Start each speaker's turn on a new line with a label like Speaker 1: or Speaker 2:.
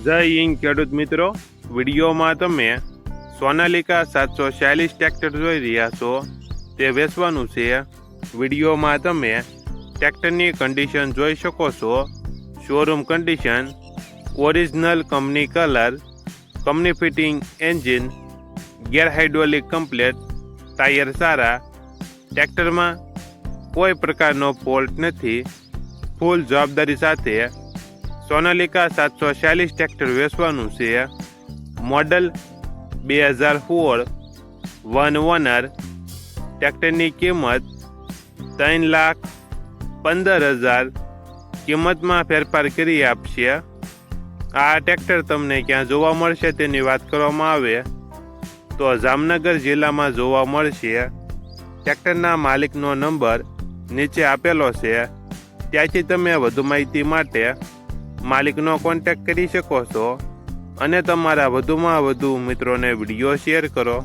Speaker 1: જય હિન્દ ખેડૂત મિત્રો, વિડીયોમાં તમે સોનાલિકા 746 ટ્રેક્ટર જોઈ રહ્યા છો. તે વેચવાનું છે. વિડીયોમાં તમે ટ્રેક્ટરની કન્ડિશન જોઈ શકો છો. Showroom condition, original company colour, company fitting engine, gear hydraulic complete, tyre સારા, ટ્રેક્ટરમાં કોઈ પ્રકારનો ફોલ્ટ નથી. ફૂલ જવાબદારી સાથે સોનાલિકા 746 ટ્રેક્ટર વેચવાનું છે. Model 2016, one honour. ટ્રેક્ટરની કિંમત 3,15,000 કિંમતમાં ફેરફાર કરી આપશે. આ ટ્રેક્ટર તમને ક્યાં જોવા મળશે તેની વાત કરવામાં આવે તો જામનગર જિલ્લામાં જોવા મળશે. ટ્રેક્ટરના માલિકનો નંબર નીચે આપેલો છે, ત્યાંથી તમે વધુ માહિતી માટે માલિકનો કોન્ટેક્ટ કરી શકો છો અને તમારા વધુમાં વધુ મિત્રોને વિડીયો શેર કરો.